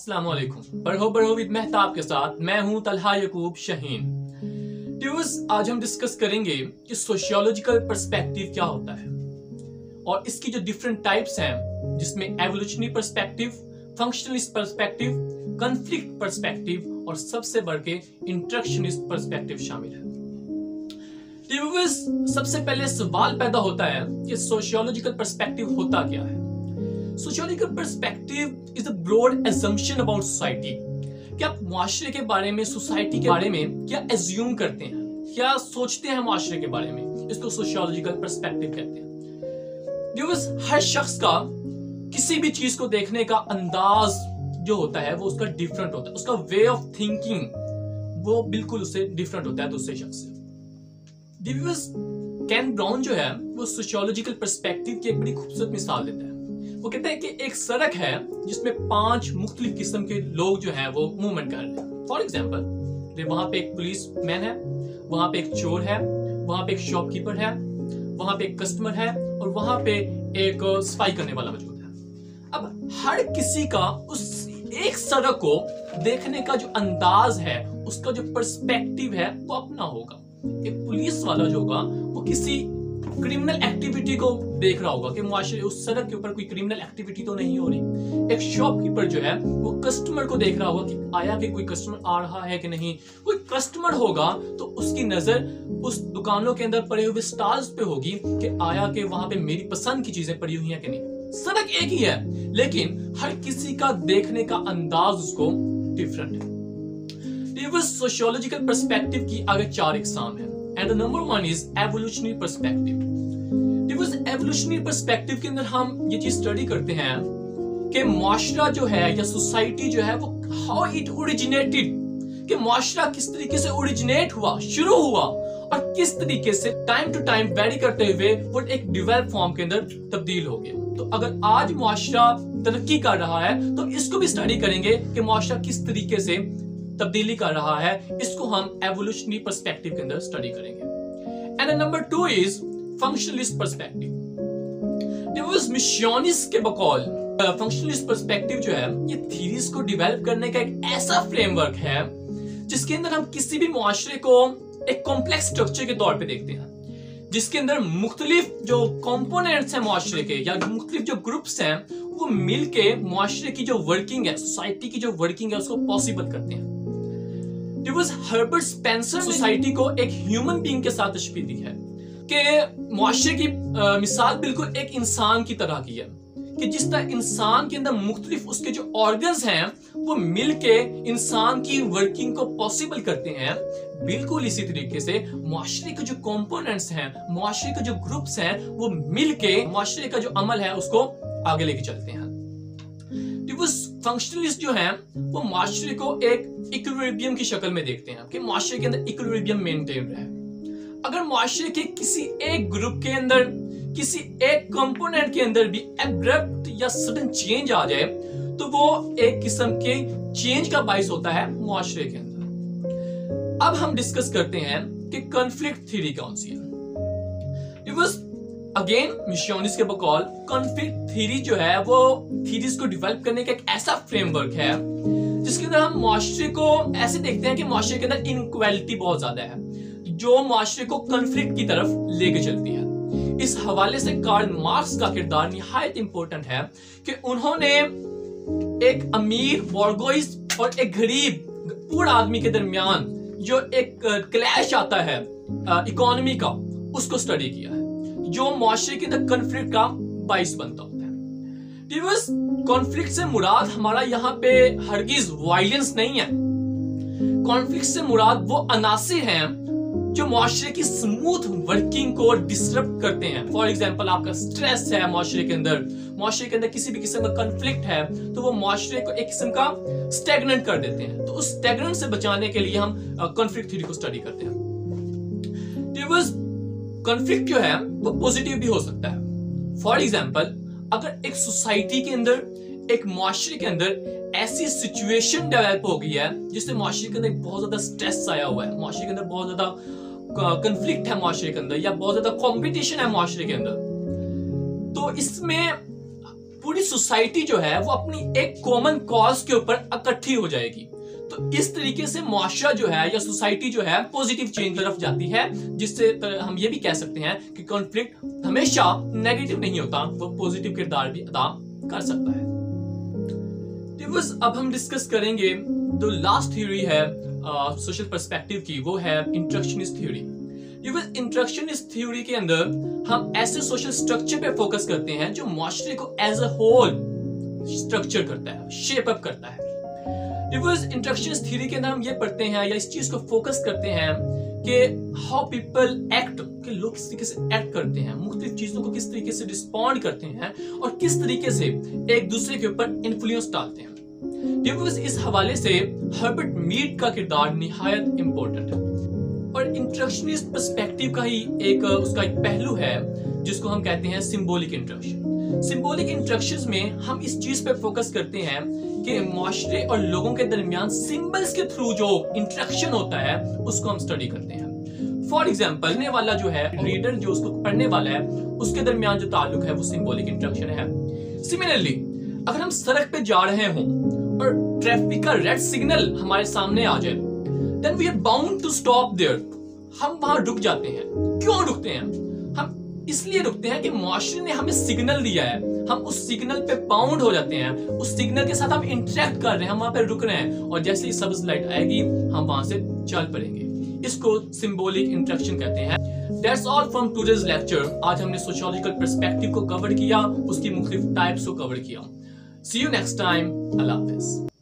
अस्सलामुअलैकुम। पढ़ो विद मेहताब के साथ मैं हूं तलहा यकूब शाहीन। व्यूअर्स, आज हम डिस्कस करेंगे कि सोशियोलॉजिकल पर्सपेक्टिव क्या होता है और इसकी जो डिफरेंट टाइप्स हैं, जिसमें evolutionary perspective, functionalist perspective, conflict perspective और सबसे बढ़ के इंटरेक्शनिस्ट पर्सपेक्टिव शामिल है। व्यूअर्स, सबसे पहले सवाल पैदा होता है कि सोशियोलॉजिकल पर्सपेक्टिव होता क्या है। Sociological perspective is a broad assumption about society. कि आप मुआशरे के बारे में, सोसाइटी के बारे में क्या एज्यूम करते हैं, क्या सोचते हैं मुआशरे के बारे में, इसको सोशियोलॉजिकल पर्सपेक्टिव कहते हैं। व्यूअर्स, हर शख्स का किसी भी चीज को देखने का अंदाज जो होता है वो उसका डिफरेंट होता है, उसका वे ऑफ थिंकिंग वो बिल्कुल उससे डिफरेंट होता है दूसरे शख्स से। व्यूअर्स, कैन ब्राउन जो है वो सोशियोलॉजिकल पर्सपेक्टिव की एक बड़ी खूबसूरत मिसाल देता है। वो कहते हैं कि एक सड़क है जिसमें 5 मुख्तलिफ किस्म के लोग जो हैं वो मूवमेंट कर रहे हैं। फॉर एग्जाम्पल, वहां पे एक पुलिस मैन है, वहां पे एक चोर है, वहां पे एक शॉपकीपर है, वहां पे एक कस्टमर है और वहां पे एक सफाई करने वाला मौजूद है। अब हर किसी का उस एक सड़क को देखने का जो अंदाज है, उसका जो पर्सपेक्टिव है वो अपना होगा। एक पुलिस वाला जो होगा वो किसी क्रिमिनल एक्टिविटी को देख रहा होगा कि मुआशरे उस सड़क के ऊपर कोई क्रिमिनल एक्टिविटी तो नहीं हो रही। एक शॉपकीपर जो है वो कस्टमर को देख रहा होगा कि आया कि कोई कस्टमर आ रहा है कि नहीं। कोई कस्टमर होगा तो उसकी नजर उस दुकानों के अंदर पड़े हुए स्टॉल्स पे होगी कि आया कि वहां पे मेरी पसंद की चीजें पड़ी हुई हैं कि नहीं। सड़क एक ही है लेकिन हर किसी का देखने का अंदाज उसको डिफरेंट है। सोशियोलॉजिकल पर्सपेक्टिव की आगे 4 इकसाम है and the number 1 is evolutionary perspective। Evolutionary perspective के अंदर हम ये चीज स्टडी करते हैं कि मुआशरा जो है या सोसाइटी जो है वो हाउ इट ओरिजिनेटेड, कि मुआशरा किस तरीके से ओरिजिनेट हुआ, शुरू हुआ और किस तरीके से टाइम टू टाइम वेरी करते हुए वो एक डेवलप फॉर्म के अंदर तब्दील हो गया। तो अगर आज मुआशरा तरक्की कर रहा है तो इसको भी स्टडी करेंगे कि मुआशरा किस तरीके से तब्दीली कर रहा है, इसको हम एवोल्यूशनरी पर्सपेक्टिव के अंदर स्टडी करेंगे। And number 2 is functionalist perspective. मिशोनिस्ट के बकौल फंक्शनलिस्ट पर्सपेक्टिव जो है ये थीरीज को डेवलप करने का एक ऐसा फ्रेमवर्क है जिसके अंदर हम किसी भी मुआशरे को एक कॉम्प्लेक्स स्ट्रक्चर के तौर पे देखते हैं, जिसके अंदर मुख्तलिफ जो कंपोनेंट्स हैं मुआशरे के या मुख्तलिफ जो ग्रुप्स हैं वो मिलके मुआशरे की जो वर्किंग है, सोसाइटी की जो वर्किंग है उसको पॉसिबल करते हैं। हर्बर्ट स्पेंसर सोसाइटी को एक ह्यूमन बीइंग के साथ तशबीह दी है कि मुआशरे की मिसाल बिल्कुल एक इंसान की तरह की है कि जिस तरह इंसान के अंदर मुख्तलिफ उसके जो ऑर्गन्स हैं वो मिलके इंसान की वर्किंग को पॉसिबल करते हैं, बिल्कुल इसी तरीके से मुआशरे के जो कंपोनेंट्स हैं, मुआशरे के जो ग्रुप्स हैं वो मिलके मुआशरे का जो अमल है उसको आगे लेके चलते हैं। फंक्शनलिस्ट जो हैं वो मुआशरे को एक इक्विलिब्रियम की शक्ल में देखते हैं कि मुआशरे के अंदर इक्विलिब्रियम मेंटेन रहे। अगर मुआशरे के किसी एक ग्रुप के अंदर, किसी एक कंपोनेंट के अंदर भी एब्रप्ट या सडन चेंज आ जाए तो वो एक किस्म के चेंज का बाइस होता है मुआशरे के अंदर। अब हम डिस्कस करते हैं कि कॉन्फ्लिक्ट थ्योरी कौन सी है। अगेन मिशोनिस्ट के बकौल कॉन्फ्लिक्ट थ्योरी जो है वो थीरीज को डेवलप करने का एक ऐसा फ्रेमवर्क है जिसके अंदर हम मुआशरे को ऐसे देखते हैं कि मुआशरे के अंदर इनइक्वालिटी बहुत ज्यादा है जो मुआशरे को कॉन्फ्लिक्ट की तरफ लेके चलती है। इस हवाले से कार्ल मार्क्स का किरदार निहायत इंपॉर्टेंट है कि उन्होंने एक अमीर बोर्गोइस और एक गरीब पूर्ण आदमी के दरमियान जो एक क्लैश आता है इकोनॉमी का, उसको स्टडी किया है जो मुआशरे के अंदर कॉन्फ्लिक्ट का बाइस बनता होता है। कॉन्फ्लिक्ट से मुराद हमारा यहाँ पे हरगिज वायलेंस नहीं है। कॉन्फ्लिक्ट से मुराद वो अनासिर हैं जो मुआशरे की स्मूथ वर्किंग को डिस्टर्ब करते हैं। फॉर एग्जांपल, आपका स्ट्रेस है मुआशरे के अंदर किसी भी किस्म का कॉन्फ्लिक्ट है तो वो मुआशरे को एक किस्म का स्टैग्नेंट कर देते हैं। तो उस स्टैग्नेंट से बचाने के लिए हम कॉन्फ्लिक्ट थ्योरी को स्टडी करते हैं। कॉन्फ्लिक्ट जो है वो पॉजिटिव भी हो सकता है। फॉर एग्जांपल, अगर एक सोसाइटी के अंदर, एक मुआशरे के अंदर ऐसी सिचुएशन डेवलप हो गई है जिससे मुआशरे के अंदर बहुत ज्यादा स्ट्रेस आया हुआ है, मुआशरे के अंदर बहुत ज्यादा कॉन्फ्लिक्ट है मुआशरे के अंदर या बहुत ज्यादा कंपटीशन है मुआशरे के अंदर, तो इसमें पूरी सोसाइटी जो है वो अपनी एक कॉमन कॉज के ऊपर इकट्ठी हो जाएगी। तो इस तरीके से मुआशरा जो है या सोसाइटी जो है पॉजिटिव चेंज की तरफ जाती है, जिससे हम ये भी कह सकते हैं कि कॉन्फ्लिक्ट हमेशा नेगेटिव नहीं होता, वो पॉजिटिव किरदार भी अदा कर सकता है। अब हम डिस्कस करेंगे जो लास्ट थ्योरी है सोशल पर्सपेक्टिव की, वो है इंटरेक्शनिस्ट थ्योरी। इंटरेक्शनिस्ट थ्योरी के अंदर हम ऐसे सोशल स्ट्रक्चर पे फोकस करते हैं जो मुआशरे को एज अ होल स्ट्रक्चर करता है, शेप अप करता है। इंटरेक्शनिस्ट थ्योरी के अंदर हम ये पढ़ते हैं या इस चीज को फोकस करते हैं कि हाउ पीपल एक्ट, कि लोग किस तरीके से एक्ट करते हैं, मुख्तलिफ चीजों को किस तरीके से रिस्पॉन्ड करते हैं और किस तरीके से एक दूसरे के ऊपर इन्फ्लुएंस डालते हैं। इस हवाले से हर्बर्ट मीड का किरदार निहायत इंपॉर्टेंट है और इंटरेक्शनिस्ट पर्सपेक्टिव का ही उसका एक पहलू है जिसको हम कहते हैं सिंबॉलिक इंटरेक्शन। सिंबॉलिक इंटरेक्शंस में हम इस चीज पे फोकस करते हैं कि मुआशरे और लोगों के दरमियान सिंबल्स के थ्रू जो इंटरेक्शन होता है उसको हम स्टडी करते हैं। फॉर एग्जाम्पल, पढ़ने वाला जो है, रीडर जो उसको पढ़ने वाला है, उसके दरमियान जो ताल्लुक है वो सिंबॉलिक इंटरेक्शन है। सिमिलरली, अगर हम सड़क पे जा रहे हों और ट्रैफिक का रेड सिग्नल हमारे सामने आ जाए, then we are bound to stop there. हम वहां रुक जाते हैं। क्यों रुकते हैं? हम इसलिए रुकते हैं कि मुआशरे ने हमें सिग्नल दिया है, हम उस सिग्नल पे बाउंड हो जाते हैं, उस सिग्नल के साथ हम इंटरेक्ट कर रहे हैं, हम वहां पे रुक रहे हैं और जैसे ही सब्ज लाइट आएगी हम वहां से चल पड़ेंगे। इसको सिंबॉलिक इंटरेक्शन कहते हैं। That's all from today's lecture। आज हमने सोशियोलॉजिकल पर्सपेक्टिव को कवर किया, उसकी मुख्तलिफ टाइप्स को कवर किया। See you next time। अल्लाह हाफिज़।